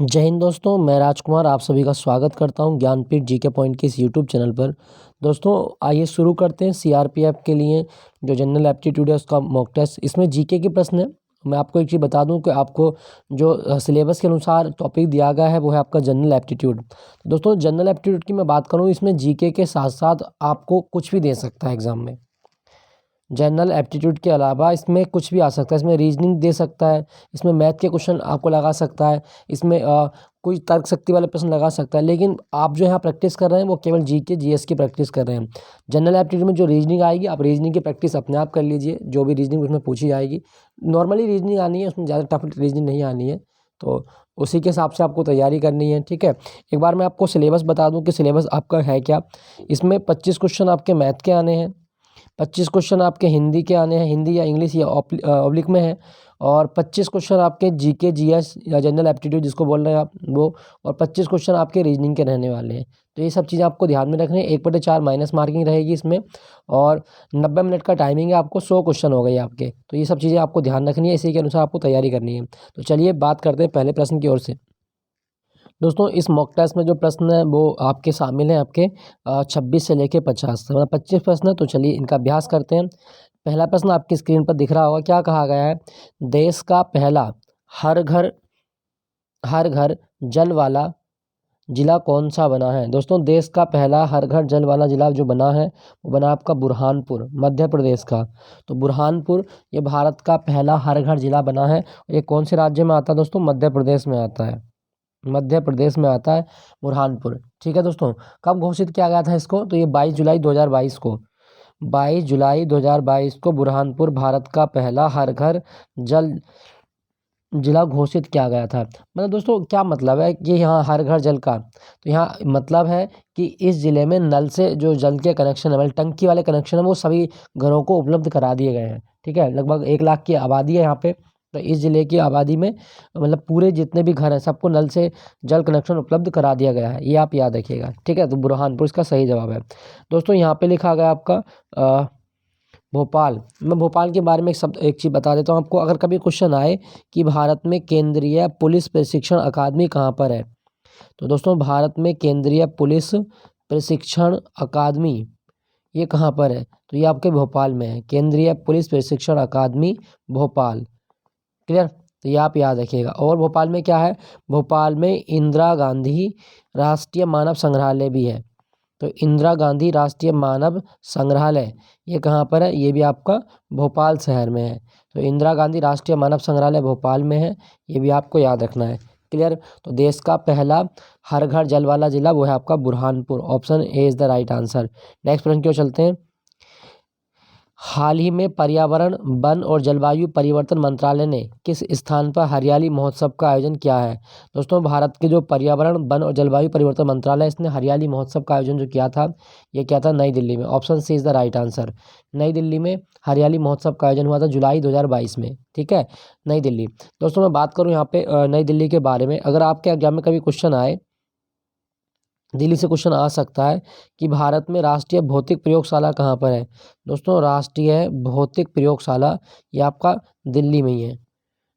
जय हिंद दोस्तों, मैं राजकुमार आप सभी का स्वागत करता हूं ज्ञानपीठ जीके पॉइंट के इस यूट्यूब चैनल पर। दोस्तों आइए शुरू करते हैं सीआरपीएफ के लिए जो जनरल एप्टीट्यूड है उसका मॉक टेस्ट। इसमें जीके के प्रश्न है। मैं आपको एक चीज़ बता दूं कि आपको जो सिलेबस के अनुसार टॉपिक दिया गया है वो है आपका जनरल एप्टीट्यूड। दोस्तों जनरल एप्टीट्यूड की मैं बात करूँ, इसमें जीके के साथ साथ आपको कुछ भी दे सकता है एग्जाम में। जनरल एप्टीट्यूड के अलावा इसमें कुछ भी आ सकता है। इसमें रीजनिंग दे सकता है, इसमें मैथ के क्वेश्चन आपको लगा सकता है, इसमें कोई तर्क शक्ति वाले प्रश्न लगा सकता है। लेकिन आप जो यहाँ प्रैक्टिस कर रहे हैं वो केवल जीके जीएस की प्रैक्टिस कर रहे हैं। जनरल एप्टीट्यूड में जो रीजनिंग आएगी, आप रीजनिंग की प्रैक्टिस अपने आप कर लीजिए। जो भी रीजनिंग उसमें पूछी जाएगी नॉर्मली रीजनिंग आनी है, उसमें ज़्यादा टफ रीजनिंग नहीं आनी है, तो उसी के हिसाब से आपको तैयारी करनी है। ठीक है, एक बार मैं आपको सिलेबस बता दूं कि सिलेबस आपका है क्या। इसमें 25 क्वेश्चन आपके मैथ के आने हैं, 25 क्वेश्चन आपके हिंदी के आने हैं, हिंदी या इंग्लिश या ऑब्लिक में है, और 25 क्वेश्चन आपके जीके जीएस या जनरल एप्टीट्यूड जिसको बोल रहे हैं आप वो, और 25 क्वेश्चन आपके रीजनिंग के रहने वाले हैं। तो ये सब चीज़ें आपको ध्यान में रखनी है। 1/4 माइनस मार्किंग रहेगी इसमें, और 90 मिनट का टाइमिंग है। आपको 100 क्वेश्चन हो गए आपके, तो ये सब चीज़ें आपको ध्यान रखनी है, इसी के अनुसार आपको तैयारी करनी है। तो चलिए बात करते हैं पहले प्रश्न की ओर से। दोस्तों इस मॉक टेस्ट में जो प्रश्न है वो आपके शामिल हैं, आपके 26 से लेके 50 मतलब 25 प्रश्न है। तो चलिए इनका अभ्यास करते हैं। पहला प्रश्न आपकी स्क्रीन पर दिख रहा होगा। क्या कहा गया है? देश का पहला हर घर जल वाला जिला कौन सा बना है? दोस्तों देश का पहला हर घर जल वाला जिला जो बना है वो बना आपका बुरहानपुर, मध्य प्रदेश का। तो बुरहानपुर ये भारत का पहला हर घर जिला बना है। ये कौन से राज्य में आता है दोस्तों? मध्य प्रदेश में आता है, मध्य प्रदेश में आता है बुरहानपुर। ठीक है दोस्तों, कब घोषित किया गया था इसको? तो ये 22 जुलाई 2022 को, 22 जुलाई 2022 को बुरहानपुर भारत का पहला हर घर जल जिला घोषित किया गया था। मतलब दोस्तों क्या मतलब है कि यहाँ हर घर जल का, तो यहाँ मतलब है कि इस ज़िले में नल से जो जल के कनेक्शन है, मतलब टंकी वाले कनेक्शन है, वो सभी घरों को उपलब्ध करा दिए गए हैं। ठीक है, लगभग 1 लाख की आबादी है यहाँ पे। तो इस ज़िले की आबादी में मतलब पूरे जितने भी घर हैं सबको नल से जल कनेक्शन उपलब्ध करा दिया गया है, ये आप याद रखिएगा। ठीक है, तो बुरहानपुर इसका सही जवाब है। दोस्तों यहाँ पे लिखा गया आपका भोपाल। मैं भोपाल के बारे में एक चीज़ बता देता हूँ आपको। अगर कभी क्वेश्चन आए कि भारत में केंद्रीय पुलिस प्रशिक्षण अकादमी कहाँ पर है, तो दोस्तों भारत में केंद्रीय पुलिस प्रशिक्षण अकादमी ये कहाँ पर है? तो ये आपके भोपाल में है, केंद्रीय पुलिस प्रशिक्षण अकादमी भोपाल। क्लियर, तो ये आप याद रखिएगा। और भोपाल में क्या है? भोपाल में इंदिरा गांधी राष्ट्रीय मानव संग्रहालय भी है। तो इंदिरा गांधी राष्ट्रीय मानव संग्रहालय ये कहाँ पर है? ये भी आपका भोपाल शहर में है। तो इंदिरा गांधी राष्ट्रीय मानव संग्रहालय भोपाल में है, ये भी आपको याद रखना है। क्लियर, तो देश का पहला हर घर जल वाला जिला वो है आपका Burhanpur. Option A is the right answer. Next प्रश्न की ओर चलते हैं। हाल ही में पर्यावरण वन और जलवायु परिवर्तन मंत्रालय ने किस स्थान पर हरियाली महोत्सव का आयोजन किया है? दोस्तों भारत के जो पर्यावरण वन और जलवायु परिवर्तन मंत्रालय इसने हरियाली महोत्सव का आयोजन जो किया था, ये किया था नई दिल्ली में। Option C is the right answer. नई दिल्ली में हरियाली महोत्सव का आयोजन हुआ था जुलाई 2022 में। ठीक है, नई दिल्ली। दोस्तों मैं बात करूँ यहाँ पे नई दिल्ली के बारे में, अगर आपके एग्जाम में कभी क्वेश्चन आए, दिल्ली से क्वेश्चन आ सकता है कि भारत में राष्ट्रीय भौतिक प्रयोगशाला कहाँ पर है? दोस्तों राष्ट्रीय भौतिक प्रयोगशाला ये आपका दिल्ली में ही है।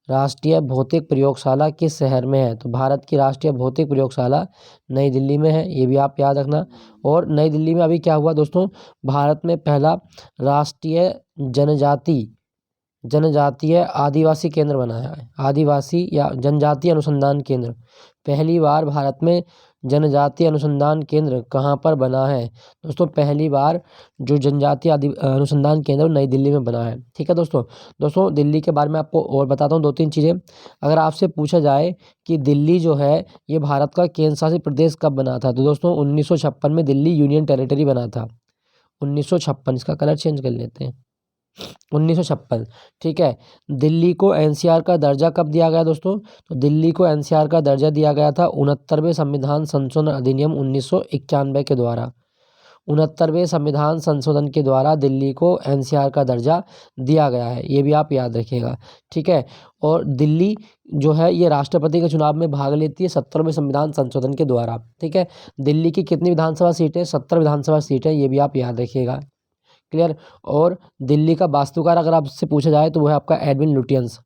राष्ट्रीय भौतिक प्रयोगशाला किस शहर में है? तो भारत की राष्ट्रीय भौतिक प्रयोगशाला नई दिल्ली में है, ये भी आप याद रखना। और नई दिल्ली में अभी क्या हुआ दोस्तों? भारत में पहला राष्ट्रीय जनजातीय आदिवासी केंद्र बनाया है। आदिवासी या जनजातीय अनुसंधान केंद्र, पहली बार भारत में जनजातीय अनुसंधान केंद्र कहाँ पर बना है? दोस्तों पहली बार जो जनजातीय अनुसंधान केंद्र नई दिल्ली में बना है। ठीक है दोस्तों दिल्ली के बारे में आपको और बताता हूँ 2-3 चीज़ें। अगर आपसे पूछा जाए कि दिल्ली जो है ये भारत का केंद्र शासित प्रदेश कब बना था, तो दोस्तों 1956 में दिल्ली यूनियन टेरिटरी बना था। 1956, इसका कलर चेंज कर लेते हैं, 1956। ठीक है, दिल्ली को एनसीआर का दर्जा कब दिया गया दोस्तों? तो दिल्ली को एनसीआर का दर्जा दिया गया था 69वें संविधान संशोधन अधिनियम 1991 के द्वारा। 69वें संविधान संशोधन के द्वारा दिल्ली को एनसीआर का दर्जा दिया गया है, ये भी आप याद रखिएगा। ठीक है, और दिल्ली जो है ये राष्ट्रपति के चुनाव में भाग लेती है 70वें संविधान संशोधन के द्वारा। ठीक है, दिल्ली की कितनी विधानसभा सीटें? 70 विधानसभा सीटें, ये भी आप याद रखिएगा। क्लियर, और दिल्ली का वास्तुकार अगर आपसे पूछा जाए तो वो है आपका एडविन लुटियंस।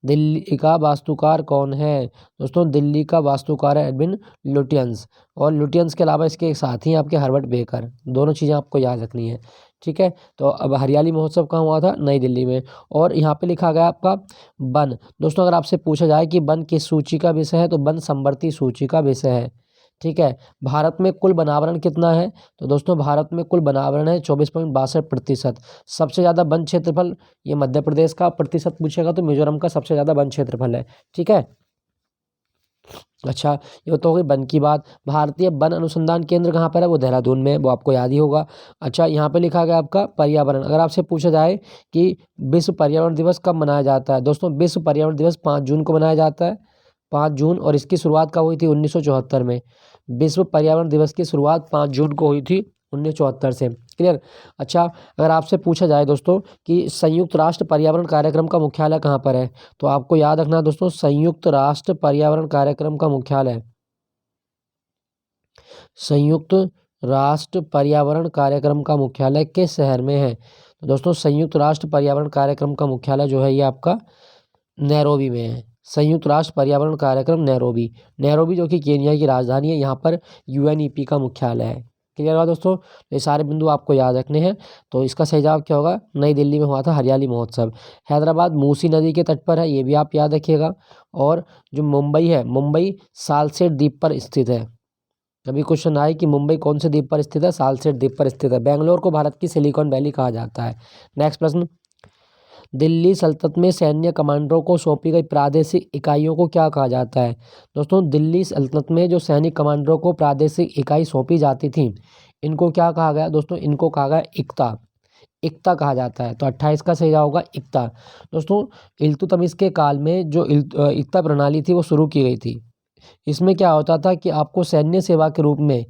दिल्ली का वास्तुकार कौन है? दोस्तों दिल्ली का वास्तुकार है एडविन लुटियंस, और लुटियंस के अलावा इसके एक साथी हैं आपके हर्बर्ट बेकर। दोनों चीज़ें आपको याद रखनी है, ठीक है। तो अब हरियाली महोत्सव कहाँ हुआ था? नई दिल्ली में। और यहाँ पे लिखा गया आपका वन। दोस्तों अगर आपसे पूछा जाए कि वन किस सूची का विषय है, तो वन संवर्ती सूची का विषय है, ठीक है। भारत में कुल वनावरण कितना है? तो दोस्तों भारत में कुल वनावरण है 24.62%। सबसे ज़्यादा वन क्षेत्रफल ये मध्य प्रदेश का, प्रतिशत पूछेगा तो मिजोरम का सबसे ज़्यादा वन क्षेत्रफल है, ठीक है। अच्छा, ये तो हो गई वन की बात। भारतीय वन अनुसंधान केंद्र कहाँ पर है? वो देहरादून में है, वो आपको याद ही होगा। अच्छा, यहाँ पे लिखा गया आपका पर्यावरण। अगर आपसे पूछा जाए कि विश्व पर्यावरण दिवस कब मनाया जाता है? दोस्तों विश्व पर्यावरण दिवस 5 जून को मनाया जाता है, 5 जून। और इसकी शुरुआत कब हुई थी? 1974 में। विश्व पर्यावरण दिवस की शुरुआत 5 जून को हुई थी 1974 से। क्लियर। अच्छा, अगर आपसे पूछा जाए दोस्तों कि संयुक्त राष्ट्र पर्यावरण कार्यक्रम का मुख्यालय कहाँ पर है, तो आपको याद रखना है दोस्तों, संयुक्त राष्ट्र पर्यावरण कार्यक्रम का मुख्यालय, संयुक्त राष्ट्र पर्यावरण कार्यक्रम का मुख्यालय किस शहर में है? तो दोस्तों संयुक्त राष्ट्र पर्यावरण कार्यक्रम का मुख्यालय जो है ये आपका नैरोबी में है। संयुक्त राष्ट्र पर्यावरण कार्यक्रम नैरोबी, नैरोबी जो कि केन्या की राजधानी है, यहाँ पर यूएनईपी का मुख्यालय है। क्लियर हुआ दोस्तों? ये सारे बिंदु आपको याद रखने हैं। तो इसका सही जवाब क्या होगा? नई दिल्ली में हुआ था हरियाली महोत्सव। हैदराबाद मूसी नदी के तट पर है, ये भी आप याद रखिएगा। और जो मुंबई है, मुंबई सालसेट द्वीप पर स्थित है। कभी क्वेश्चन आए कि मुंबई कौन से द्वीप पर स्थित है? सालसेट द्वीप पर स्थित है। बेंगलोर को भारत की सिलिकॉन वैली कहा जाता है। नेक्स्ट प्रश्न, दिल्ली सल्तनत में सैन्य कमांडरों को सौंपी गई प्रादेशिक इकाइयों को क्या कहा जाता है? दोस्तों दिल्ली सल्तनत में जो सैनिक कमांडरों को प्रादेशिक इकाई सौंपी जाती थी, इनको क्या कहा गया? दोस्तों इनको कहा गया इक्ता, इक्ता कहा जाता है। तो 28 का सही जवाब होगा इक्ता। दोस्तों इल्तुतमिश के काल में जो इक्ता प्रणाली थी वो शुरू की गई थी। इसमें क्या होता था कि आपको सैन्य सेवा के रूप में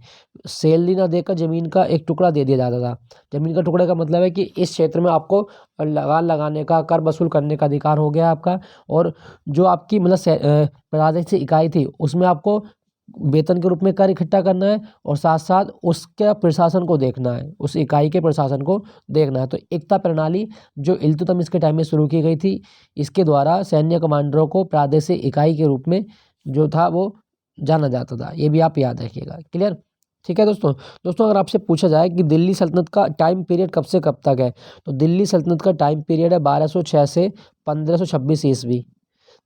सैलरी ना देकर ज़मीन का एक टुकड़ा दे दिया जाता था। ज़मीन का टुकड़े का मतलब है कि इस क्षेत्र में आपको लगान लगाने का, कर वसूल करने का अधिकार हो गया आपका। और जो आपकी मतलब प्रादेशिक इकाई थी उसमें आपको वेतन के रूप में कर इकट्ठा करना है, और साथ साथ उसके प्रशासन को देखना है, उस इकाई के प्रशासन को देखना है। तो एकता प्रणाली जो इल्तुतमिश के टाइम में शुरू की गई थी, इसके द्वारा सैन्य कमांडरों को प्रादेशिक इकाई के रूप में जो था वो जाना जाता था। ये भी आप याद रखिएगा। क्लियर, ठीक है दोस्तों। दोस्तों अगर आपसे पूछा जाए कि दिल्ली सल्तनत का टाइम पीरियड कब से कब तक है, तो दिल्ली सल्तनत का टाइम पीरियड है 1206 से 1526 ईस्वी।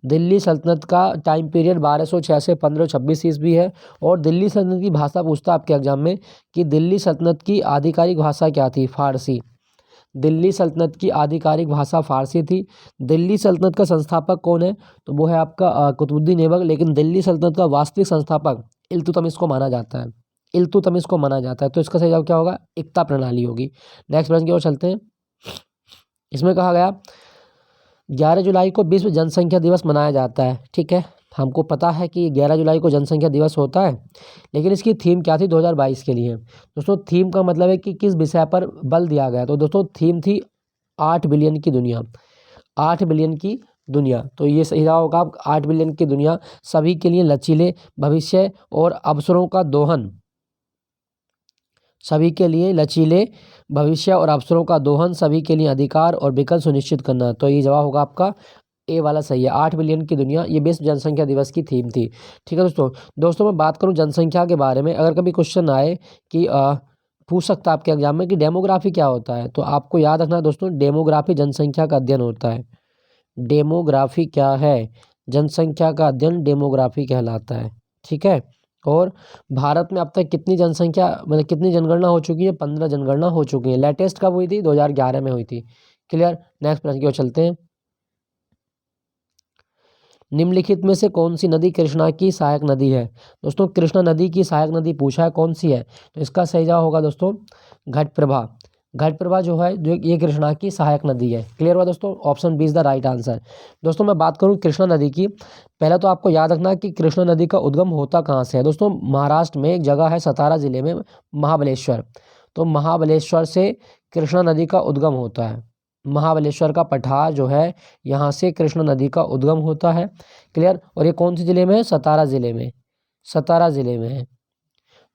दिल्ली सल्तनत का टाइम पीरियड 1206 से 1526 ईस्वी है। और दिल्ली सल्तनत की भाषा पूछता आपके एग्जाम में कि दिल्ली सल्तनत की आधिकारिक भाषा क्या थी? फारसी। दिल्ली सल्तनत की आधिकारिक भाषा फारसी थी। दिल्ली सल्तनत का संस्थापक कौन है? तो वो है आपका कुतुबुद्दीन ऐबक। लेकिन दिल्ली सल्तनत का वास्तविक संस्थापक इल्तुतमिश को माना जाता है, इल्तुतमिश को माना जाता है। तो इसका सही जवाब क्या होगा? इक्ता प्रणाली होगी। नेक्स्ट प्रश्न की ओर चलते हैं। इसमें कहा गया 11 जुलाई को विश्व जनसंख्या दिवस मनाया जाता है, ठीक है। हमको पता है कि 11 जुलाई को जनसंख्या दिवस होता है, लेकिन इसकी थीम क्या थी 2022 के लिए? दोस्तों थीम का मतलब है कि किस विषय पर बल दिया गया। तो दोस्तों थीम थी 8 बिलियन की दुनिया, 8 बिलियन की दुनिया। तो ये सही जवाब होगा 8 बिलियन की दुनिया, सभी के लिए लचीले भविष्य और अवसरों का दोहन, सभी के लिए लचीले भविष्य और अवसरों का दोहन, सभी के लिए अधिकार और विकल्प सुनिश्चित करना। तो ये जवाब होगा आपका ए वाला सही है। 8 बिलियन की दुनिया, ये विश्व जनसंख्या दिवस की थीम थी, ठीक है दोस्तों मैं बात करूं जनसंख्या के बारे में। अगर कभी क्वेश्चन आए कि पूछ सकता है आपके एग्जाम में कि डेमोग्राफी क्या होता है, तो आपको याद रखना दोस्तों, डेमोग्राफी जनसंख्या का अध्ययन होता है। डेमोग्राफी क्या है? जनसंख्या का अध्ययन डेमोग्राफी कहलाता है, ठीक है। और भारत में अब तक कितनी जनसंख्या मतलब कितनी जनगणना हो चुकी है? 15 जनगणना हो चुकी है। लेटेस्ट कब हुई थी? 2011 में हुई थी। क्लियर। नेक्स्ट प्रश्न की ओर चलते हैं। निम्नलिखित में से कौन सी नदी कृष्णा की सहायक नदी है? दोस्तों कृष्णा नदी की सहायक नदी पूछा है, कौन सी है? तो इसका सही जवाब होगा दोस्तों घटप्रभा। घटप्रभा जो है, जो ये कृष्णा की सहायक नदी है। क्लियर हुआ दोस्तों? Option B is the right answer. दोस्तों मैं बात करूं कृष्णा नदी की, पहले तो आपको याद रखना कि कृष्णा नदी का उद्गम होता कहाँ से है। दोस्तों महाराष्ट्र में एक जगह है सतारा जिले में, महाबलेश्वर। तो महाबलेश्वर से कृष्णा नदी का उद्गम होता है। महाबलेश्वर का पठार जो है, यहाँ से कृष्णा नदी का उद्गम होता है। क्लियर। और ये कौन से जिले में है? सतारा जिले में, सतारा जिले में है।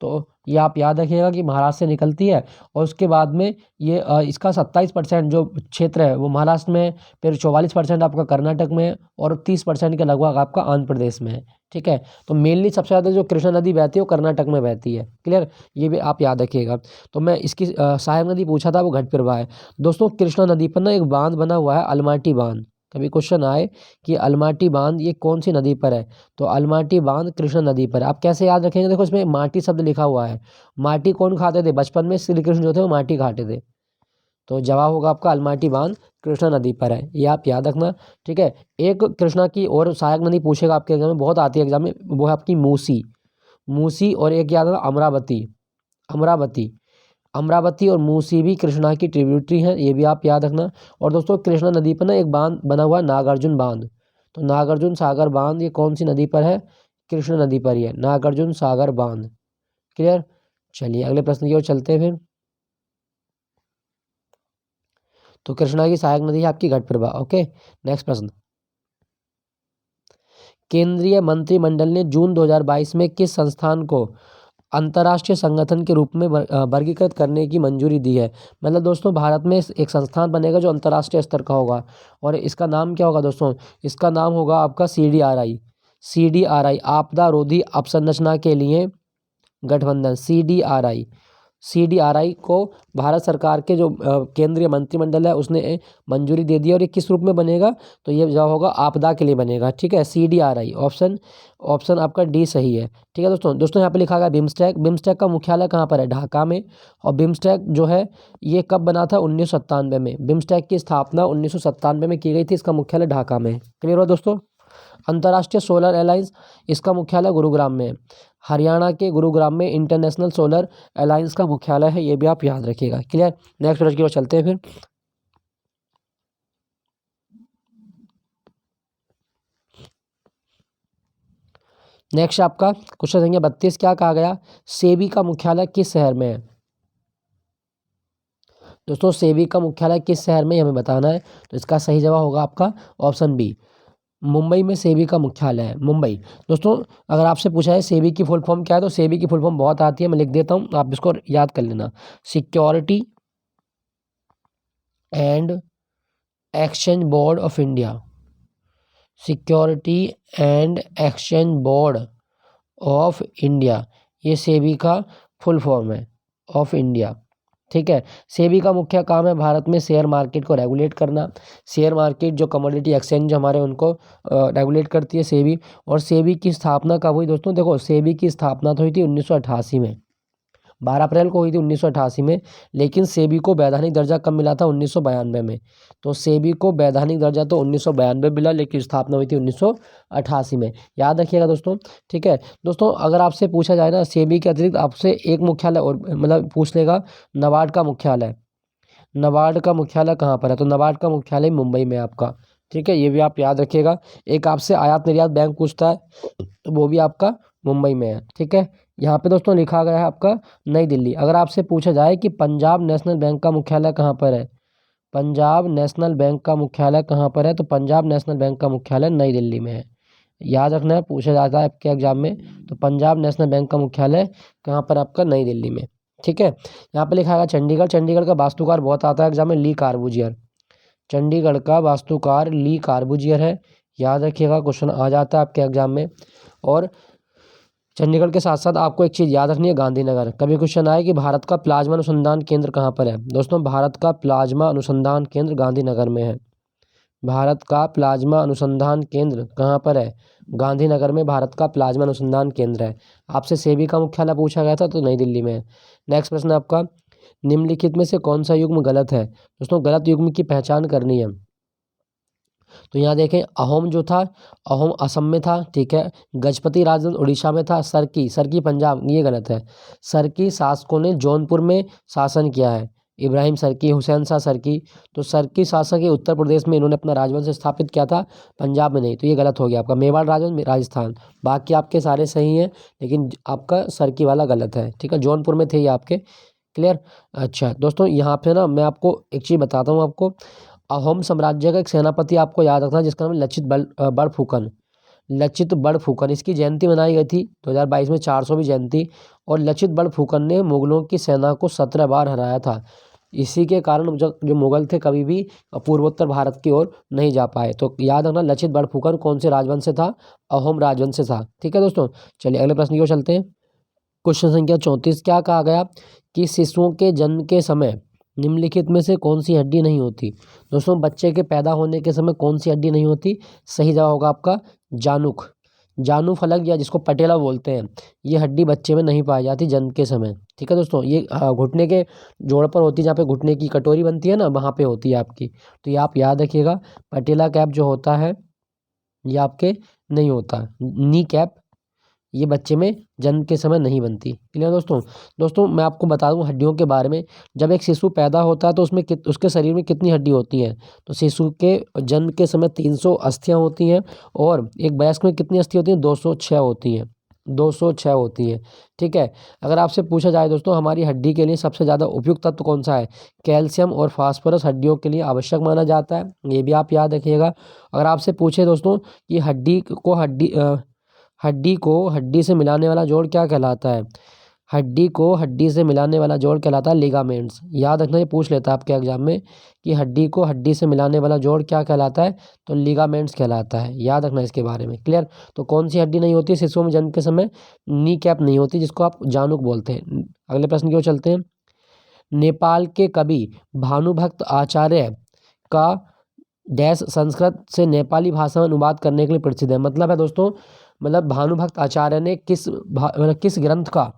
तो ये आप याद रखिएगा कि महाराष्ट्र से निकलती है और उसके बाद में ये इसका 27% जो क्षेत्र है वो महाराष्ट्र में, फिर 44% आपका कर्नाटक में और 30% के लगभग आपका आंध्र प्रदेश में है। ठीक है, तो मेनली सबसे ज़्यादा जो कृष्णा नदी बहती है वो कर्नाटक में बहती है। क्लियर, ये भी आप याद रखिएगा। तो मैं इसकी सहायक नदी पूछा था, वो घटप्रभा है। दोस्तों कृष्णा नदी पर ना एक बांध बना हुआ है, अलमाटी बांध। कभी क्वेश्चन आए कि अलमाटी बांध ये कौन सी नदी पर है, तो अलमाटी बांध कृष्णा नदी पर है। आप कैसे याद रखेंगे, देखो इसमें माटी शब्द लिखा हुआ है। माटी कौन खाते थे बचपन में, श्री कृष्ण जो थे वो माटी खाते थे। तो जवाब होगा आपका अलमाटी बांध कृष्णा नदी पर है, ये आप याद रखना। ठीक है, एक कृष्णा की और सहायक नदी पूछेगा आपके एग्जाम में, बहुत आती है एग्जाम में, वो है आपकी मूसी। मूसी और एक याद रखना अमरावती। अमरावती, अमरावती और मूसी भी कृष्णा की ट्रिब्यूटरी हैं, ये भी आप याद रखना। और दोस्तों कृष्णा नदी पर ना एक बांध बना हुआ है, नागार्जुन बांध। तो नागार्जुन सागर बांध ये कौन सी नदी पर है, कृष्णा नदी पर ही है, नागार्जुन सागर बांध। क्लियर, चलिए अगले प्रश्न की ओर चलते हैं फिर। तो कृष्णा की सहायक नदी है आपकी घटप्रभा। ओके, नेक्स्ट प्रश्न। केंद्रीय मंत्रिमंडल ने जून 2022 में किस संस्थान को अंतर्राष्ट्रीय संगठन के रूप में वर्गीकृत करने की मंजूरी दी है। मतलब दोस्तों भारत में एक संस्थान बनेगा जो अंतर्राष्ट्रीय स्तर का होगा, और इसका नाम क्या होगा दोस्तों, इसका नाम होगा आपका CDRI। CDRI, आपदा रोधी अवसंरचना के लिए गठबंधन। CDRI को भारत सरकार के जो केंद्रीय मंत्रिमंडल है उसने मंजूरी दे दी है, और ये किस रूप में बनेगा, तो ये जो होगा आपदा के लिए बनेगा। ठीक है, CDRI, ऑप्शन आपका डी सही है। ठीक है दोस्तों यहाँ पे लिखा गया बिम्स्टेक। बिम्स्टेक का मुख्यालय कहाँ पर है, ढाका में। और बिम्स्टेक जो है ये कब बना था, 1997 में। बिम्स्टेक की स्थापना 1997 में की गई थी, इसका मुख्यालय ढाका में। क्लियर हो दोस्तों। अंतर्राष्ट्रीय सोलर अलायंस, इसका मुख्यालय गुरुग्राम में। हरियाणा के गुरुग्राम में इंटरनेशनल सोलर अलायंस का मुख्यालय है, ये भी आप याद रखिएगा। क्लियर, नेक्स्ट प्रश्न की ओर चलते हैं फिर। नेक्स्ट आपका क्वेश्चन संख्या 32 क्या कहा गया, सेबी का मुख्यालय किस शहर में है। दोस्तों सेबी का मुख्यालय किस शहर में हमें बताना है, तो इसका सही जवाब होगा आपका ऑप्शन बी, मुंबई में सेबी का मुख्यालय है, मुंबई। दोस्तों अगर आपसे पूछा है सेबी की फुल फॉर्म क्या है, तो सेबी की फुल फॉर्म बहुत आती है, मैं लिख देता हूँ, आप इसको याद कर लेना। Security and exchange board of India. Security and exchange board of India, ये सेबी का फुल फॉर्म है, ऑफ इंडिया। ठीक है, सेबी का मुख्य काम है भारत में शेयर मार्केट को रेगुलेट करना। शेयर मार्केट जो कमोडिटी एक्सचेंज जो हमारे उनको रेगुलेट करती है सेबी। और सेबी की स्थापना कब हुई दोस्तों, देखो सेबी की स्थापना तो हुई थी 1988 में, 12 अप्रैल को हुई थी 1988 में। लेकिन सेबी को वैधानिक दर्जा कब मिला था, 1992 में। तो सेबी को वैधानिक दर्जा तो 1992 मिला, लेकिन स्थापना हुई थी 1988 में, याद रखिएगा दोस्तों। ठीक है दोस्तों, अगर आपसे पूछा जाए ना सेबी के अतिरिक्त आपसे एक मुख्यालय और मतलब पूछ लेगा, नबार्ड का मुख्यालय। नबार्ड का मुख्यालय कहाँ पर है, तो नबार्ड का मुख्यालय मुंबई में है आपका। ठीक है, ये भी आप याद रखिएगा। एक आपसे आयात निर्यात बैंक पूछता है, तो वो भी आपका मुंबई में है। ठीक है, यहाँ पे दोस्तों लिखा गया है आपका नई दिल्ली। अगर आपसे पूछा जाए कि पंजाब नेशनल बैंक का मुख्यालय कहाँ पर है, पंजाब नेशनल बैंक का मुख्यालय कहाँ पर है, तो पंजाब नेशनल बैंक का मुख्यालय नई दिल्ली में है। याद रखना है, पूछा जाता है आपके एग्जाम में। तो पंजाब नेशनल बैंक का मुख्यालय कहाँ पर आपका, नई दिल्ली में। ठीक है, यहाँ पे लिखा है चंडीगढ़। चंडीगढ़ का वास्तुकार बहुत आता है एग्जाम में, ली कार्बूजियर। चंडीगढ़ का वास्तुकार ली कार्बूजियर है, याद रखिएगा, क्वेश्चन आ जाता है आपके एग्जाम में। और चंडीगढ़ के साथ साथ आपको एक चीज़ याद रखनी है, गांधीनगर। कभी क्वेश्चन आए कि भारत का प्लाज्मा अनुसंधान केंद्र कहाँ पर है, दोस्तों भारत का प्लाज्मा अनुसंधान केंद्र गांधीनगर में है। भारत का प्लाज्मा अनुसंधान केंद्र कहाँ पर है, गांधीनगर में भारत का प्लाज्मा अनुसंधान केंद्र है। आपसे सेबी का मुख्यालय पूछा गया था, तो नई दिल्ली में है। नेक्स्ट प्रश्न आपका, निम्नलिखित में से कौन सा युग्म गलत है। दोस्तों गलत युग्म की पहचान करनी है। तो यहाँ देखें, अहोम जो था, अहोम असम में था। ठीक है, गजपति राजवंश उड़ीसा में था। सरकी पंजाब, ये गलत है। सरकी शासकों ने जौनपुर में शासन किया है, इब्राहिम सरकी, हुसैन शाह सरकी। तो सरकी शासक ये उत्तर प्रदेश में इन्होंने अपना राजवंश स्थापित किया था, पंजाब में नहीं, तो ये गलत हो गया आपका। मेवाड़ राजवंश राजस्थान, बाकी आपके सारे सही हैं, लेकिन आपका सरकी वाला गलत है। ठीक है, जौनपुर में थे ये आपके। क्लियर। अच्छा दोस्तों, यहाँ पे ना मैं आपको एक चीज़ बताता हूँ आपको। अहोम साम्राज्य का एक सेनापति आपको याद रखना, जिसका नाम है लचित बड़फुकन। लचित बड़फुकन, इसकी जयंती मनाई गई थी 2022 में 400वीं जयंती। और लचित बड़फुकन ने मुगलों की सेना को 17 बार हराया था। इसी के कारण जो मुगल थे कभी भी पूर्वोत्तर भारत की ओर नहीं जा पाए। तो याद रखना लचित बड़फुकन कौन से राजवंश से था? अहोम राजवंश से था। ठीक है दोस्तों, चलिए अगले प्रश्न की ओर चलते हैं। क्वेश्चन संख्या 34, क्या कहा गया कि शिशुओं के जन्म के समय निम्नलिखित में से कौन सी हड्डी नहीं होती? दोस्तों बच्चे के पैदा होने के समय कौन सी हड्डी नहीं होती? सही जवाब होगा आपका जानुक। जानु फलक या जिसको पटेला बोलते हैं, ये हड्डी बच्चे में नहीं पाई जाती जन्म के समय। ठीक है दोस्तों, ये घुटने के जोड़ पर होती है, जहाँ पे घुटने की कटोरी बनती है ना, वहाँ पे होती है आपकी। तो ये आप याद रखिएगा, पटेला कैप जो होता है ये आपके नहीं होता। नी कैप ये बच्चे में जन्म के समय नहीं बनती। क्लियर दोस्तों? दोस्तों मैं आपको बता दूं हड्डियों के बारे में। जब एक शिशु पैदा होता है तो उसमें उसके शरीर में कितनी हड्डी होती हैं? तो शिशु के जन्म के समय 300 अस्थियां होती हैं, और एक वयस्क में कितनी अस्थि होती हैं? 206 होती हैं। 206 होती हैं। ठीक है। अगर आपसे पूछा जाए दोस्तों हमारी हड्डी के लिए सबसे ज़्यादा उपयुक्त तत्व कौन सा है? कैल्शियम और फास्फोरस हड्डियों के लिए आवश्यक माना जाता है, ये भी आप याद रखिएगा। अगर आपसे पूछे दोस्तों कि हड्डी को हड्डी से मिलाने वाला जोड़ क्या कहलाता है? हड्डी को हड्डी से मिलाने वाला जोड़ कहलाता है लिगामेंट्स। याद रखना, ये पूछ लेता है आपके एग्जाम में कि हड्डी को हड्डी से मिलाने वाला जोड़ क्या कहलाता है? तो लिगामेंट्स कहलाता है। याद रखना इसके बारे में। क्लियर? तो कौन सी हड्डी नहीं होती शिशुओं में जन्म के समय? नी कैप नहीं होती, जिसको आप जानुक बोलते हैं। अगले प्रश्न की ओर चलते हैं। नेपाल के कवि भानुभक्त आचार्य का डैश संस्कृत से नेपाली भाषा में अनुवाद करने के लिए प्रसिद्ध है। मतलब है दोस्तों, मतलब भानुभक्त आचार्य ने किस ग्रंथ का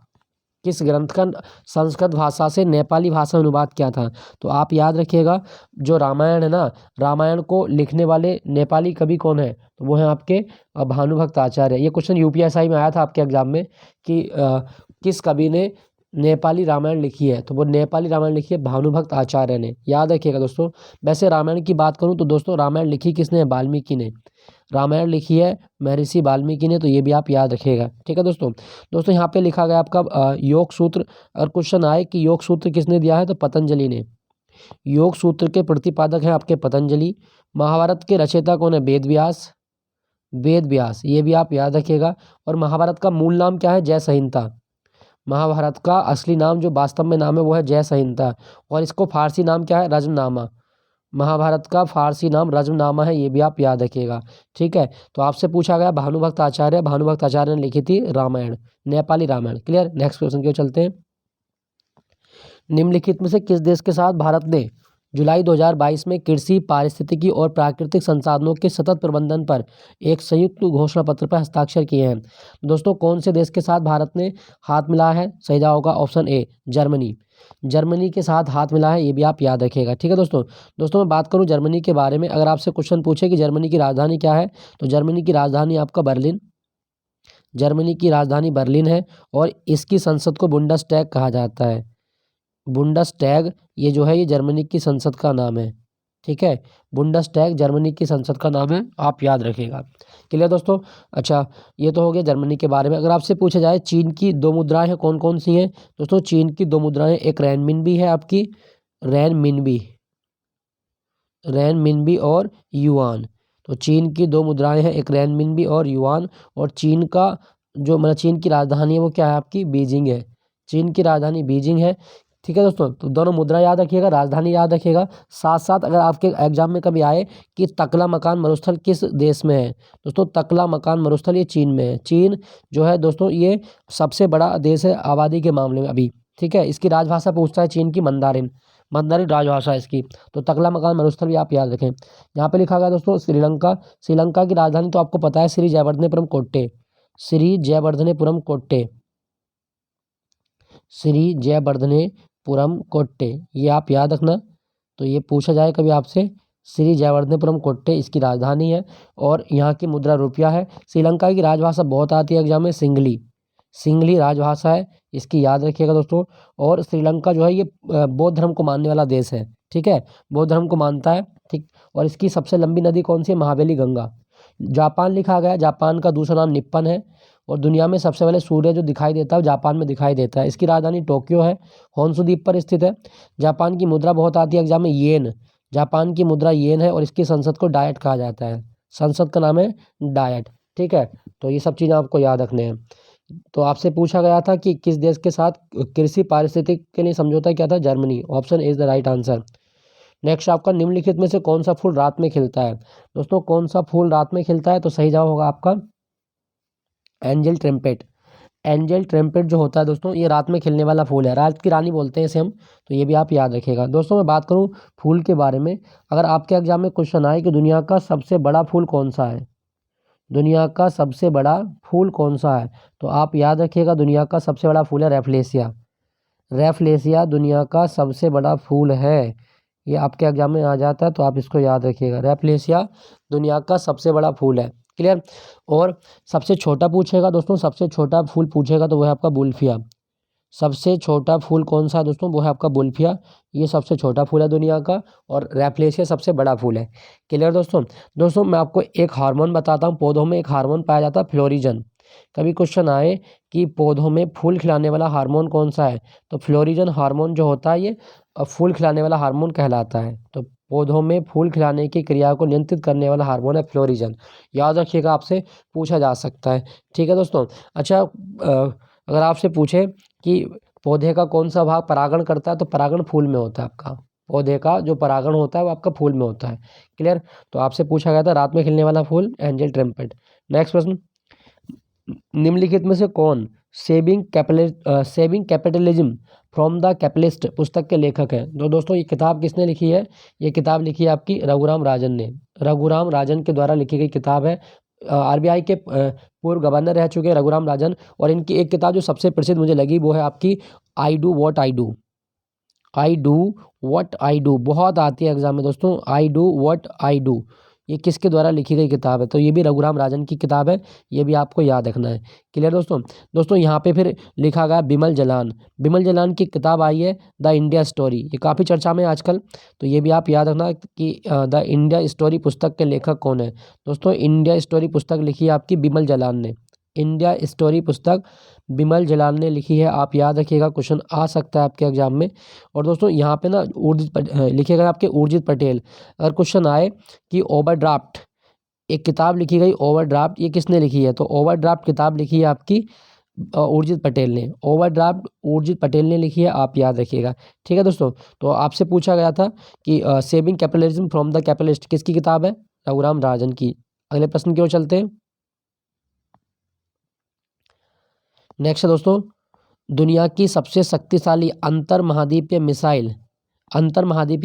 संस्कृत भाषा से नेपाली भाषा में अनुवाद किया था? तो आप याद रखिएगा, जो रामायण है ना, रामायण को लिखने वाले नेपाली कवि कौन है? तो वो है आपके भानुभक्त आचार्य। ये क्वेश्चन यूपीएसआई में आया था आपके एग्जाम में कि किस कवि ने नेपाली रामायण लिखी है? तो वो नेपाली रामायण लिखी है भानुभक्त आचार्य ने। याद रखिएगा दोस्तों। वैसे रामायण की बात करूं तो दोस्तों रामायण लिखी किसने है? वाल्मीकि ने। रामायण लिखी है महर्षि वाल्मीकि ने, तो ये भी आप याद रखिएगा। ठीक है दोस्तों यहाँ पे लिखा गया आपका योग सूत्र। अगर क्वेश्चन आए कि योग सूत्र किसने दिया है, तो पतंजलि ने। योग सूत्र के प्रतिपादक हैं आपके पतंजलि। महाभारत के रचयिता कौन है? वेद व्यास। वेद व्यास, ये भी आप याद रखिएगा। और महाभारत का मूल नाम क्या है? जय संहिता। महाभारत का असली नाम जो वास्तव में नाम है वो है जय संहिता, और इसको फारसी नाम क्या है? रज्मनामा। महाभारत का फारसी नाम रज्मनामा है, ये भी आप याद रखिएगा। ठीक है। तो आपसे पूछा गया भानुभक्त आचार्य ने लिखी थी Ramayan, Nepali Ramayan. Clear? Next question की ओर चलते हैं। निम्नलिखित में से किस देश के साथ भारत ने जुलाई 2022 में कृषि, पारिस्थितिकी और प्राकृतिक संसाधनों के सतत प्रबंधन पर एक संयुक्त घोषणा पत्र पर हस्ताक्षर किए हैं? दोस्तों कौन से देश के साथ भारत ने हाथ मिलाया है? सही जवाब होगा ऑप्शन ए, जर्मनी। जर्मनी के साथ हाथ मिला है, ये भी आप याद रखिएगा। ठीक है दोस्तों मैं बात करूं जर्मनी के बारे में। अगर आपसे क्वेश्चन पूछे कि जर्मनी की राजधानी क्या है, तो जर्मनी की राजधानी आपका बर्लिन। जर्मनी की राजधानी बर्लिन है, और इसकी संसद को बुंडसटैग कहा जाता है। बुंडसटैग ये जो है ये जर्मनी की संसद का नाम है। ठीक है, बुंडसटैग जर्मनी की संसद का नाम है, आप याद रखिएगा। क्लियर दोस्तों? अच्छा, ये तो हो गया जर्मनी के बारे में। अगर आपसे पूछा जाए चीन की 2 मुद्राएं हैं, कौन कौन सी हैं? दोस्तों चीन की 2 मुद्राएं, एक रेनमिनबी है आपकी, रेनमिनबी और युआन। तो चीन की 2 मुद्राएं हैं, एक रेनमिनबी और युआन। और चीन का जो मतलब चीन की राजधानी है वो क्या है आपकी? बीजिंग है। चीन की राजधानी बीजिंग है। ठीक है दोस्तों, तो दोनों मुद्रा याद रखिएगा, राजधानी याद रखिएगा। साथ साथ अगर आपके एग्जाम में कभी आए कि तकला मकान मरुस्थल किस देश में है? दोस्तों तकला मकान मरुस्थल ये चीन में है। चीन जो है दोस्तों ये सबसे बड़ा देश है आबादी के मामले में अभी। ठीक है, इसकी राजभाषा पूछता है चीन की मंदारिन राजभाषा है इसकी। तो तकला मकान मरुस्थल भी आप याद रखें। यहाँ पे लिखा गया दोस्तों श्रीलंका की राजधानी तो आपको पता है श्री जयवर्धनेपुरम कोट्टे। श्री जयवर्धनेपुरम कोट्टे, ये आप याद रखना। तो ये पूछा जाए कभी आपसे, श्री जयवर्धनेपुरम कोट्टे इसकी राजधानी है, और यहाँ की मुद्रा रुपया है। श्रीलंका की राजभाषा बहुत आती है एग्जाम में, सिंगली राजभाषा है, इसकी याद रखिएगा दोस्तों। और श्रीलंका जो है ये बौद्ध धर्म को मानने वाला देश है। ठीक है, बौद्ध धर्म को मानता है। ठीक, और इसकी सबसे लंबी नदी कौन सी है? महाबली गंगा। जापान लिखा गया, जापान का दूसरा नाम निप्पन है, और दुनिया में सबसे पहले सूर्य जो दिखाई देता है वो जापान में दिखाई देता है। इसकी राजधानी टोक्यो है, होन्शु द्वीप पर स्थित है। जापान की मुद्रा बहुत आती है एग्जाम में, येन। जापान की मुद्रा येन है, और इसकी संसद को डायट कहा जाता है। संसद का नाम है डायट। ठीक है, तो ये सब चीज़ें आपको याद रखने हैं। तो आपसे पूछा गया था कि किस देश के साथ कृषि पारिस्थितिक के लिए समझौता क्या था? Germany. Option is the right answer. Next आपका निम्नलिखित में से कौन सा फूल रात में खिलता है? दोस्तों कौन सा फूल रात में खिलता है? तो सही जवाब होगा आपका एंजल ट्रम्पेट। एंजल ट्रम्पेट जो होता है दोस्तों, ये रात में खिलने वाला फूल है, रात की रानी बोलते हैं इसे हम। तो ये भी आप याद रखिएगा। दोस्तों मैं बात करूँ फूल के बारे में, अगर आपके एग्जाम में क्वेश्चन आए कि दुनिया का सबसे बड़ा फूल कौन सा है, दुनिया का सबसे बड़ा फूल कौन सा है, तो आप याद रखिएगा दुनिया का सबसे बड़ा फूल है रेफलेशिया। रेफलेशिया दुनिया का सबसे बड़ा फूल है। ये आपके एग्जाम में आ जाता है, तो आप इसको याद रखिएगा, रेफलेशिया दुनिया का सबसे बड़ा फूल है। क्लियर। और सबसे छोटा पूछेगा दोस्तों, सबसे छोटा फूल पूछेगा तो वो है आपका बुल्फिया। सबसे छोटा फूल कौन सा है दोस्तों? वो है आपका बुल्फिया। ये सबसे छोटा फूल है दुनिया का, और रैप्लेशिया सबसे बड़ा फूल है। क्लियर दोस्तों। दोस्तों मैं आपको एक हार्मोन बताता हूँ, पौधों में एक हार्मोन पाया जाता है फ्लोरिजन। कभी क्वेश्चन आए कि पौधों में फूल खिलाने वाला हार्मोन कौन सा है, तो फ्लोरिजन हार्मोन जो होता है ये फूल खिलाने वाला हार्मोन कहलाता है। तो पौधों में फूल खिलाने की क्रिया को नियंत्रित करने वाला हार्मोन है फ्लोरिजन। याद रखिएगा, आपसे पूछा जा सकता है। ठीक है दोस्तों। अच्छा अगर आपसे पूछे कि पौधे का कौन सा भाग परागण करता है, तो परागण फूल में होता है आपका। पौधे का जो परागण होता है वो आपका फूल में होता है। क्लियर। तो आपसे पूछा गया था रात में खिलने वाला फूल एंजल ट्रम्पेट। नेक्स्ट प्रश्न, निम्नलिखित में से कौन saving capitalism from the capitalist पुस्तक के लेखक हैं? तो दोस्तों ये किताब किसने लिखी है? ये किताब लिखी है आपकी रघुराम राजन ने। रघुराम राजन के द्वारा लिखी गई किताब है। आरबीआई के पूर्व गवर्नर रह चुके हैं रघुराम राजन। और इनकी एक किताब जो सबसे प्रसिद्ध मुझे लगी वो है आपकी I do what I do. I do what I do बहुत आती है एग्जाम में दोस्तों, I do what I do. ये किसके द्वारा लिखी गई किताब है? तो ये भी रघुराम राजन की किताब है। ये भी आपको याद रखना है। क्लियर दोस्तों। दोस्तों यहाँ पे फिर लिखा गया बिमल जलान। बिमल जलान की किताब आई है द इंडिया स्टोरी, ये काफ़ी चर्चा में है आजकल। तो ये भी आप याद रखना कि द इंडिया स्टोरी पुस्तक के लेखक कौन है। दोस्तों इंडिया स्टोरी पुस्तक लिखी है आपकी बिमल जलान ने। इंडिया स्टोरी पुस्तक बिमल जलाल ने लिखी है। आप याद रखिएगा, क्वेश्चन आ सकता है आपके एग्जाम में। और दोस्तों यहाँ पे ना लिखिएगा आपके उर्जित पटेल। अगर क्वेश्चन आए कि ओवरड्राफ्ट, एक किताब लिखी गई ओवरड्राफ्ट, ये किसने लिखी है? तो ओवरड्राफ्ट किताब लिखी है आपकी उर्जित पटेल ने। ओवरड्राफ्ट उर्जित पटेल ने लिखी है, आप याद रखिएगा। ठीक है दोस्तों। तो आपसे पूछा गया था कि saving capitalism from the capitalist किसकी किताब है? रघुराम राजन की। अगले प्रश्न की ओर चलते हैं। नेक्स्ट है दोस्तों, दुनिया की सबसे शक्तिशाली अंतर महाद्वीपीय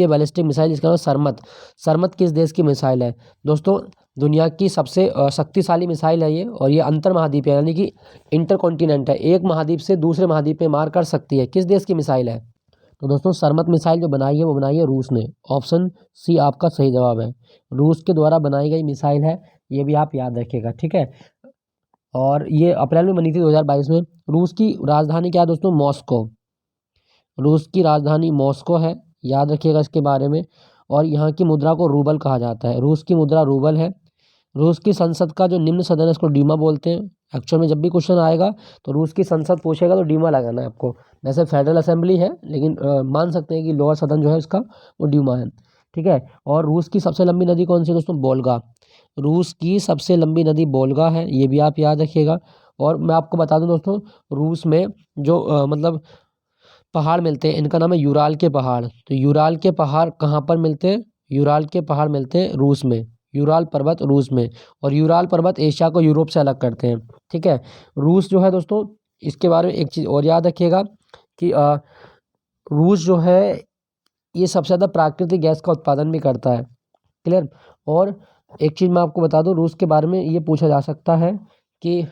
बैलिस्टिक मिसाइल जिसका नाम सरमत। सरमत किस देश की मिसाइल है? दोस्तों दुनिया की सबसे शक्तिशाली मिसाइल है ये, और ये अंतर महाद्वीपीय यानी कि इंटरकॉन्टिनेंट है, एक महाद्वीप से दूसरे महाद्वीप में मार कर सकती है। किस देश की मिसाइल है? तो दोस्तों सरमत मिसाइल जो बनाई है वो बनाई है रूस ने। ऑप्शन सी आपका सही जवाब है, रूस के द्वारा बनाई गई मिसाइल है। ये भी आप याद रखिएगा। ठीक है। और ये अप्रैल में बनी थी 2022 में। रूस की राजधानी क्या है दोस्तों? मॉस्को। रूस की राजधानी मॉस्को है, याद रखिएगा इसके बारे में। और यहाँ की मुद्रा को रूबल कहा जाता है, रूस की मुद्रा रूबल है। रूस की संसद का जो निम्न सदन है उसको डीमा बोलते हैं। एक्चुअल में जब भी क्वेश्चन आएगा तो रूस की संसद पूछेगा तो डीमा लगाना है आपको। वैसे फेडरल असेंबली है, लेकिन मान सकते हैं कि लोअर सदन जो है उसका वो डीमा है। ठीक है। और रूस की सबसे लंबी नदी कौन सी है दोस्तों? बोल्गा। रूस की सबसे लंबी नदी बोल्गा है, ये भी आप याद रखिएगा। और मैं आपको बता दूं दोस्तों, रूस में जो मतलब पहाड़ मिलते हैं इनका नाम है यूराल के पहाड़। तो यूराल के पहाड़ कहाँ पर मिलते हैं? यूराल के पहाड़ मिलते हैं रूस में, यूराल पर्वत रूस में। और यूराल पर्वत एशिया को यूरोप से अलग करते हैं। ठीक है। रूस जो है दोस्तों, इसके बारे में एक चीज़ और याद रखिएगा कि रूस जो है ये सबसे ज़्यादा प्राकृतिक गैस का उत्पादन भी करता है। क्लियर। और एक चीज़ मैं आपको बता दूं, रूस के बारे में ये पूछा जा सकता है कि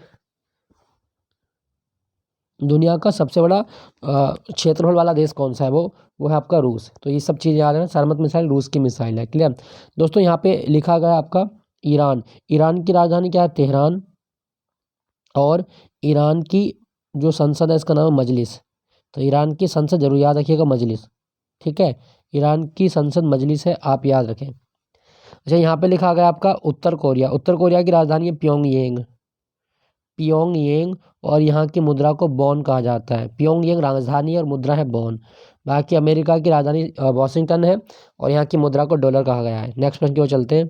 दुनिया का सबसे बड़ा क्षेत्रफल वाला देश कौन सा है? वो है आपका रूस। तो ये सब चीज़ याद है। सरमत मिसाइल रूस की मिसाइल है। क्लियर दोस्तों। यहाँ पे लिखा गया आपका ईरान। ईरान की राजधानी क्या है? तेहरान। और ईरान की जो संसद है इसका नाम है मजलिस। तो ईरान की संसद जरूर याद रखिएगा, मजलिस। ठीक है। ईरान की संसद मजलिस है, आप याद रखें। अच्छा यहाँ पे लिखा गया आपका उत्तर कोरिया। उत्तर कोरिया की राजधानी है प्योंगयांग। पियोंगयांग। और यहाँ की मुद्रा को बॉन कहा जाता है। पियोंगयांग राजधानी है और मुद्रा है बॉन। बाकी अमेरिका की राजधानी वॉशिंगटन है और यहाँ की मुद्रा को डॉलर कहा गया है। नेक्स्ट प्रश्न की ओर चलते हैं।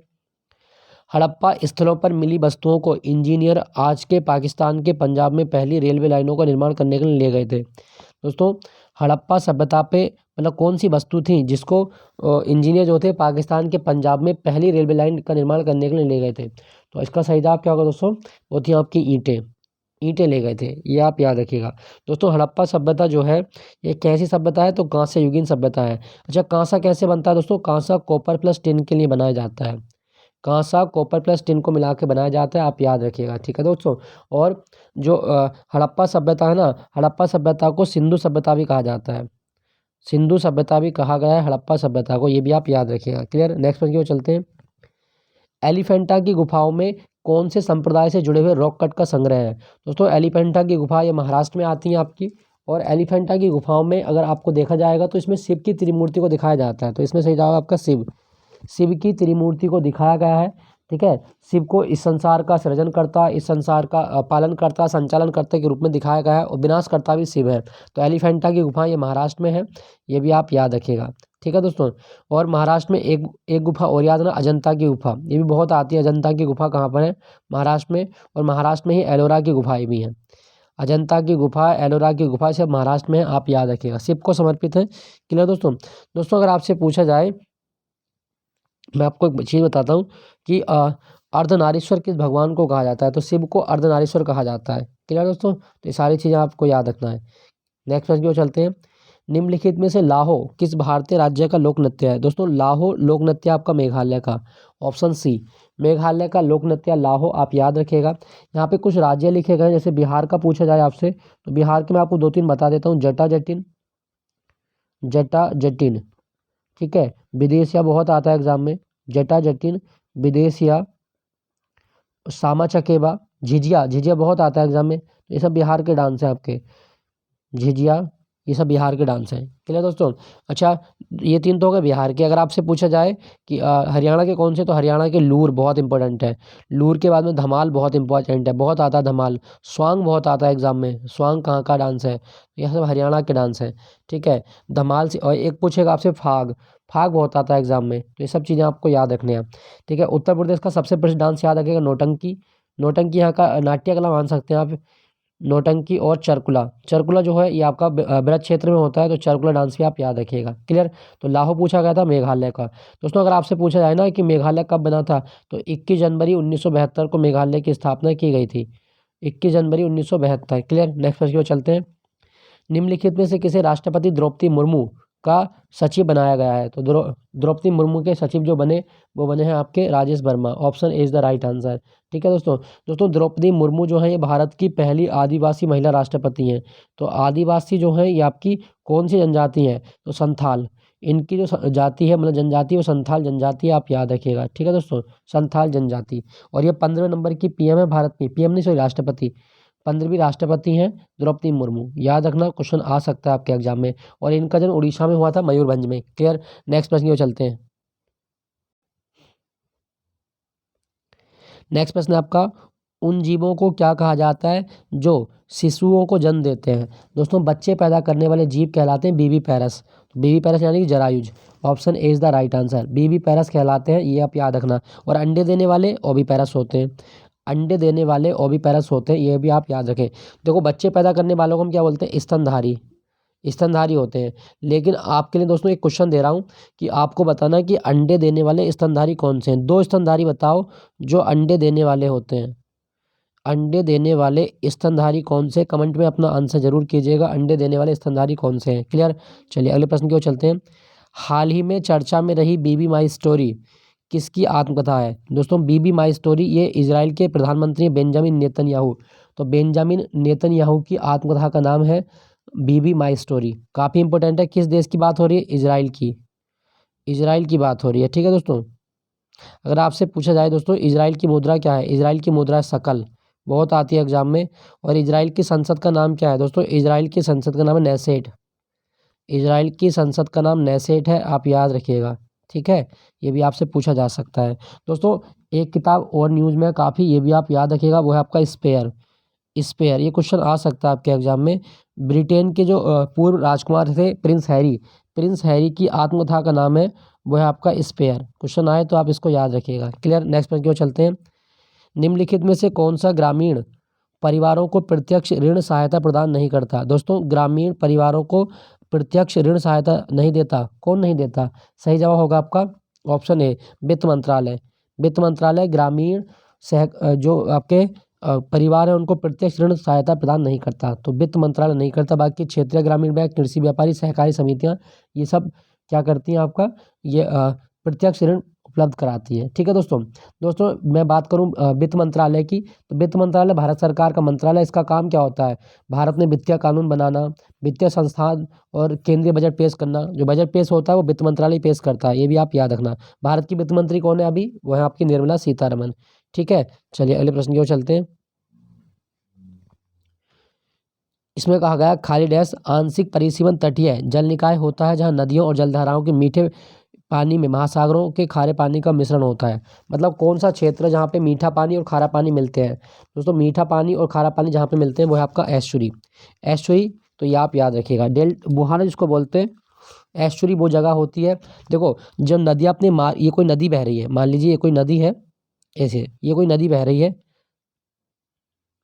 हड़प्पा स्थलों पर मिली वस्तुओं को इंजीनियर आज के पाकिस्तान के पंजाब में पहली रेलवे लाइनों का निर्माण करने के लिए ले गए थे। दोस्तों हड़प्पा सभ्यता पे मतलब कौन सी वस्तु थी जिसको इंजीनियर जो थे पाकिस्तान के पंजाब में पहली रेलवे लाइन का निर्माण करने के लिए ले गए थे? तो इसका सही जवाब क्या होगा दोस्तों? वो थी आपकी ईंटें। ईंटें ले गए थे, ये आप याद रखिएगा। दोस्तों हड़प्पा सभ्यता जो है ये कैसी सभ्यता है? तो कांस्य युगीन सभ्यता है। अच्छा कांसा कैसे बनता है दोस्तों? कांसा कॉपर प्लस टिन के लिए बनाया जाता है। कांसा कॉपर प्लस टिन को मिला के बनाया जाता है, आप याद रखिएगा, ठीक है दोस्तों। और जो हड़प्पा सभ्यता है ना, हड़प्पा सभ्यता को सिंधु सभ्यता भी कहा जाता है। सिंधु सभ्यता भी कहा गया है हड़प्पा सभ्यता को, ये भी आप याद रखिएगा। क्लियर? नेक्स्ट प्रश्न की ओर चलते हैं। एलिफेंटा की गुफाओं में कौन से संप्रदाय से जुड़े हुए रॉक कट का संग्रह है? दोस्तों एलिफेंटा की गुफा ये महाराष्ट्र में आती है आपकी, और एलिफेंटा की गुफाओं में अगर आपको देखा जाएगा तो इसमें शिव की त्रिमूर्ति को दिखाया जाता है। तो इसमें सही जवाब आपका शिव। शिव की त्रिमूर्ति को दिखाया गया है, ठीक है। शिव को इस संसार का सृजनकर्ता, इस संसार का पालनकर्ता, संचालनकर्ता के रूप में दिखाया गया है, और विनाशकर्ता भी शिव है। तो एलिफेंटा की गुफा ये महाराष्ट्र में है, ये भी आप याद रखिएगा, ठीक है दोस्तों। और महाराष्ट्र में एक गुफा और याद रखना, अजंता की गुफा, ये भी बहुत आती है। अजंता की गुफा कहाँ पर है? महाराष्ट्र में। और महाराष्ट्र में ही एलोरा की गुफाएं भी हैं। अजंता की गुफा, एलोरा की गुफा सब महाराष्ट्र में है, आप याद रखिएगा। शिव को समर्पित है। क्लियर दोस्तों? दोस्तों अगर आपसे पूछा जाए, मैं आपको एक चीज़ बताता हूँ कि अर्धनारीश्वर किस भगवान को कहा जाता है? तो शिव को अर्धनारीश्वर कहा जाता है। क्लियर दोस्तों? तो ये सारी चीज़ें आपको याद रखना है। नेक्स्ट प्रश्न की ओर चलते हैं। निम्नलिखित में से लाहो किस भारतीय राज्य का लोक नृत्य है? दोस्तों लाहो लोक नृत्य आपका मेघालय का। ऑप्शन सी मेघालय का लोक नृत्य लाहो, आप याद रखिएगा। यहाँ पे कुछ राज्य लिखे गए हैं, जैसे बिहार का पूछा जाए आपसे तो बिहार के मैं आपको 2-3 बता देता हूँ। जटा जटिन, जटा जटिन, ठीक है। विदेशिया बहुत आता है एग्जाम में। जटा जटिन, विदेशिया, सामा चकेबा, झिझिया, झिझिया बहुत आता है एग्जाम में। तो ये सब बिहार के डांस है आपके। झिझिया, ये सब बिहार के डांस हैं। क्लियर दोस्तों? अच्छा ये 3 तो हो गए बिहार के। अगर आपसे पूछा जाए कि हरियाणा के कौन से, तो हरियाणा के लूर बहुत इंपॉर्टेंट है। लूर के बाद में धमाल बहुत इंपॉर्टेंट है, बहुत आता है धमाल। स्वांग बहुत आता है एग्जाम में। स्वांग कहाँ का डांस है? यह सब हरियाणा के डांस है, ठीक है। धमाल से, और एक पूछेगा आपसे फाग, फाग बहुत आता है एग्जाम में। तो ये सब चीज़ें आपको याद रखनी है, ठीक है। उत्तर प्रदेश का सबसे प्रसिद्ध डांस याद रखिएगा, नौटंकी। नौटंकी यहाँ का नाट्य कला मान सकते हैं आप। नौटंकी और चरकुला, चरकुला जो है ये आपका ब्रज क्षेत्र में होता है, तो चरकुला डांस भी आप याद रखिएगा। क्लियर? तो लाहो पूछा गया था मेघालय का। दोस्तों अगर आपसे पूछा जाए ना कि मेघालय कब बना था, तो 21 जनवरी 1972 को मेघालय की स्थापना की गई थी। 21 जनवरी 1972। क्लियर? नेक्स्ट प्रश्न की ओर चलते हैं। निम्नलिखित में से किसे राष्ट्रपति द्रौपदी मुर्मू का सचिव बनाया गया है? तो द्रौपदी मुर्मू के सचिव जो बने वो बने हैं आपके Rajesh Verma. Option A is the right answer, ठीक है दोस्तों। दोस्तों द्रौपदी मुर्मू जो है ये भारत की पहली आदिवासी महिला राष्ट्रपति हैं। तो आदिवासी जो है ये आपकी कौन सी जनजाति है? तो संथाल। इनकी जो जाति है मतलब जनजाति, वो संथाल जनजाति है, आप याद रखिएगा, ठीक है दोस्तों। संथाल जनजाति। और ये 15वें नंबर की पीएम है भारत की, पीएम नहीं सॉरी राष्ट्रपति, 15वीं राष्ट्रपति हैं द्रौपदी मुर्मू। याद रखना, क्वेश्चन आ सकता है आपके एग्जाम में। और इनका जन्म उड़ीसा में हुआ था, मयूरभंज में। क्लियर? नेक्स्ट प्रश्न की ओर चलते हैं। नेक्स्ट प्रश्न है आपका, उन जीवों को क्या कहा जाता है जो शिशुओं को जन्म देते हैं? दोस्तों बच्चे पैदा करने वाले जीव कहलाते हैं बीबी पैरस। बीबी पैरस यानी कि जरायुज। Option A is the right answer, viviparous कहलाते हैं, ये आप याद रखना। और अंडे देने वाले ओवी पैरस होते हैं। अंडे देने वाले ओवी पैरस होते हैं, ये भी आप याद रखें। देखो बच्चे पैदा करने वालों को हम क्या बोलते हैं? स्तनधारी। स्तनधारी होते हैं। लेकिन आपके लिए दोस्तों एक क्वेश्चन दे रहा हूँ कि आपको बताना है कि अंडे देने वाले स्तनधारी कौन से हैं। 2 स्तनधारी बताओ जो अंडे देने वाले होते हैं। अंडे देने वाले स्तनधारी कौन से? कमेंट में अपना आंसर जरूर कीजिएगा, अंडे देने वाले स्तनधारी कौन से हैं। क्लियर? चलिए अगले प्रश्न की ओर चलते हैं। हाल ही में चर्चा में रही बीबी माई स्टोरी किसकी आत्मकथा है? दोस्तों बीबी माई स्टोरी ये इजराइल के प्रधानमंत्री बेंजामिन नेतन्याहू, तो बेंजामिन नेतन्याहू की आत्मकथा का नाम है बीबी माई स्टोरी। काफ़ी इंपॉर्टेंट है। किस देश की बात हो रही है? इजराइल की। इजराइल की बात हो रही है, ठीक है दोस्तों। अगर आपसे पूछा जाए दोस्तों इजराइल की मुद्रा क्या है? इजराइल की मुद्रा है शकल, बहुत आती है एग्जाम में। और इजराइल की संसद का नाम क्या है? दोस्तों इजराइल की संसद का नाम है नेसेट। इजराइल की संसद का नाम नेसेट है, आप याद रखिएगा, ठीक है। ये भी आपसे पूछा जा सकता है। दोस्तों एक किताब और न्यूज़ में काफ़ी, ये भी आप याद रखिएगा, वो है आपका स्पेयर। स्पेयर ये क्वेश्चन आ सकता है आपके एग्जाम में। ब्रिटेन के जो पूर्व राजकुमार थे प्रिंस हैरी, प्रिंस हैरी की आत्मकथा का नाम है वो है आपका स्पेयर। क्वेश्चन आए तो आप इसको याद रखिएगा। क्लियर। नेक्स्ट प्रश्न की ओर चलते हैं। निम्नलिखित में से कौन सा ग्रामीण परिवारों को प्रत्यक्ष ऋण सहायता प्रदान नहीं करता? दोस्तों ग्रामीण परिवारों को प्रत्यक्ष ऋण सहायता नहीं देता। कौन नहीं देता? सही जवाब होगा आपका ऑप्शन ए, वित्त मंत्रालय। वित्त मंत्रालय ग्रामीण जो आपके परिवार है उनको प्रत्यक्ष ऋण सहायता प्रदान नहीं करता, तो वित्त मंत्रालय नहीं करता। बाकी क्षेत्रीय ग्रामीण बैंक, कृषि व्यापारी सहकारी समितियां, ये सब क्या करती हैं आपका, ये प्रत्यक्ष ऋण उपलब्ध कराती है। ठीक है दोस्तों। दोस्तों मैं बात करूं वित्त मंत्रालय की, तो वित्त मंत्रालय भारत सरकार का मंत्रालय। इसका काम क्या होता है? भारत में वित्तीय कानून बनाना, वित्तीय संस्थान और केंद्रीय बजट पेश करना। जो बजट पेश होता है वो वित्त मंत्रालय पेश करता है, ये भी आप याद रखना। भारत की वित्त मंत्री कौन है अभी? वो है आपकी निर्मला सीतारमन। ठीक है, चलिए अगले प्रश्न की ओर चलते हैं। इसमें कहा गया खाली डैश आंशिक परिसीमन तटीय जल निकाय होता है जहां नदियों और जलधाराओं के मीठे पानी में महासागरों के खारे पानी का मिश्रण होता है। मतलब कौन सा क्षेत्र है जहाँ पे मीठा पानी और खारा पानी मिलते हैं? दोस्तों मीठा पानी और खारा पानी जहाँ पे मिलते हैं वो है आपका एस्चुरी। एस्चुरी, तो ये आप याद रखिएगा। बुहाना जिसको बोलते हैं, एस्चुरी वो जगह होती है। देखो जब नदियाँ अपने ये कोई नदी बह रही है, मान लीजिए ये कोई नदी है, ऐसे ये कोई नदी बह रही है,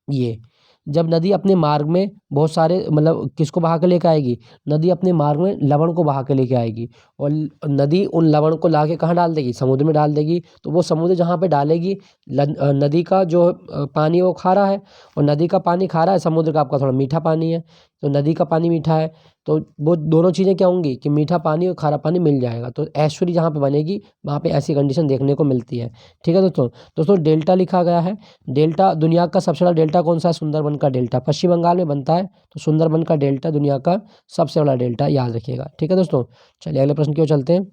ये जब नदी अपने मार्ग में बहुत सारे मतलब किसको बहा के लेके आएगी? नदी अपने मार्ग में लवण को बहा के लेके आएगी और नदी उन लवण को ला के कहाँ डाल देगी? समुद्र में डाल देगी। तो वो समुद्र जहाँ पे डालेगी, नदी का जो पानी है वो खारा है और नदी का पानी खारा है, समुद्र का आपका थोड़ा मीठा पानी है। तो नदी का पानी मीठा है तो वो दोनों चीज़ें क्या होंगी कि मीठा पानी और खारा पानी मिल जाएगा। तो ऐश्वर्य जहाँ पे बनेगी वहाँ पे ऐसी कंडीशन देखने को मिलती है। ठीक है दोस्तों। दोस्तों डेल्टा लिखा गया है। डेल्टा दुनिया का सबसे बड़ा डेल्टा कौन सा है? सुंदरबन का डेल्टा। पश्चिम बंगाल में बनता है, तो सुंदरबन का डेल्टा दुनिया का सबसे बड़ा डेल्टा, याद रखिएगा। ठीक है दोस्तों। चलिए अगले प्रश्न की ओर चलते हैं।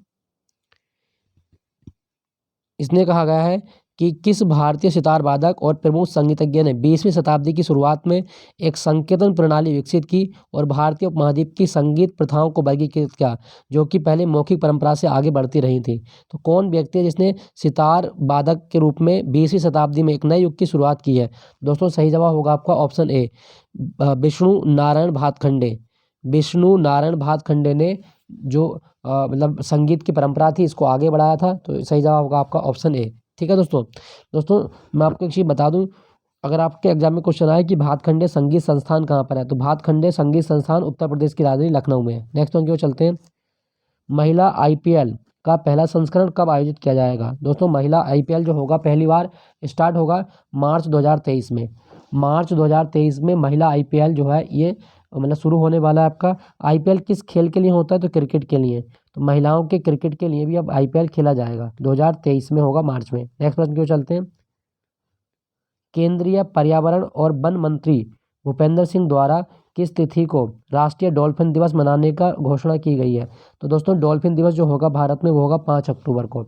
इसने कहा गया है कि किस भारतीय सितार वादक और प्रमुख संगीतज्ञ ने 20वीं शताब्दी की शुरुआत में एक संकेतन प्रणाली विकसित की और भारतीय उपमहाद्वीप की संगीत प्रथाओं को वर्गीकृत किया, जो कि पहले मौखिक परंपरा से आगे बढ़ती रही थी? तो कौन व्यक्ति है जिसने सितार वादक के रूप में 20वीं शताब्दी में एक नए युग की शुरुआत की है? दोस्तों सही जवाब होगा आपका ऑप्शन ए, विष्णु नारायण भातखंडे। विष्णु नारायण भातखंडे ने जो मतलब संगीत की परंपरा थी इसको आगे बढ़ाया था। तो सही जवाब होगा आपका ऑप्शन ए। ठीक है दोस्तों। दोस्तों मैं आपको एक चीज़ बता दूं, अगर आपके एग्जाम में क्वेश्चन आए कि भातखंडे संगीत संस्थान कहाँ पर है, तो भातखंडे संगीत संस्थान उत्तर प्रदेश की राजधानी लखनऊ में है। नेक्स्ट वन की ओर चलते हैं। महिला आईपीएल का पहला संस्करण कब आयोजित किया जाएगा? दोस्तों महिला आईपीएल जो होगा पहली बार स्टार्ट होगा मार्च 2023 में। मार्च 2023 में महिला आईपीएल जो है ये मतलब शुरू होने वाला है। आपका आईपीएल किस खेल के लिए होता है? तो क्रिकेट के लिए। तो महिलाओं के क्रिकेट के लिए भी अब आईपीएल खेला जाएगा, 2023 में होगा मार्च में। नेक्स्ट प्रश्न की ओर चलते हैं। केंद्रीय पर्यावरण और वन मंत्री भूपेंद्र सिंह द्वारा किस तिथि को राष्ट्रीय डॉल्फिन दिवस मनाने का घोषणा की गई है? तो दोस्तों डॉल्फिन दिवस जो होगा भारत में वो होगा 5 अक्टूबर को।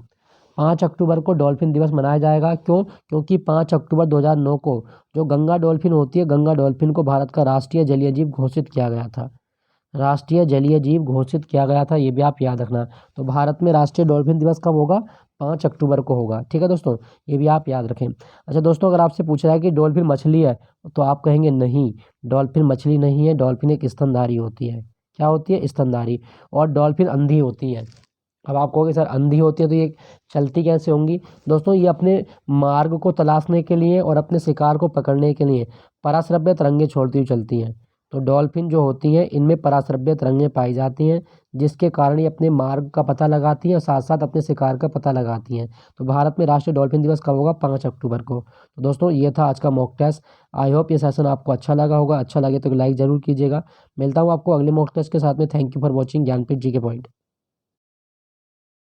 5 अक्टूबर को डॉल्फिन दिवस मनाया जाएगा। क्यों? क्योंकि 5 अक्टूबर 2009 को जो गंगा डॉल्फिन होती है, गंगा डॉल्फिन को भारत का राष्ट्रीय जलीय जीव घोषित किया गया था। राष्ट्रीय जलीय जीव घोषित किया गया था, ये भी आप याद रखना। तो भारत में राष्ट्रीय डॉल्फिन दिवस कब होगा? 5 अक्टूबर को होगा। ठीक है दोस्तों, ये भी आप याद रखें। अच्छा दोस्तों, अगर आपसे पूछा जाए कि डॉल्फिन मछली है तो आप कहेंगे नहीं, डॉल्फिन मछली नहीं है, डॉल्फिन एक स्तनधारी होती है। क्या होती है? स्तनधारी। और डॉल्फिन अंधी होती है। अब आप कहोगे सर अंधी होती है तो ये चलती कैसे होंगी? दोस्तों ये अपने मार्ग को तलाशने के लिए और अपने शिकार को पकड़ने के लिए पराश्रव्य तरंगे छोड़ती हुई चलती हैं। तो डॉल्फिन जो होती हैं इनमें पराश्रव्य तरंगें पाई जाती हैं, जिसके कारण ये अपने मार्ग का पता लगाती हैं और साथ साथ अपने शिकार का पता लगाती हैं। तो भारत में राष्ट्रीय डॉल्फिन दिवस कब होगा? 5 अक्टूबर को। तो दोस्तों ये था आज का मॉक टेस्ट। आई होप ये सेशन आपको अच्छा लगा होगा। अच्छा लगे तो लाइक ज़रूर कीजिएगा। मिलता हूँ आपको अगले मॉक टेस्ट के साथ में। Thank you for watching Gyanpeeth ji के पॉइंट।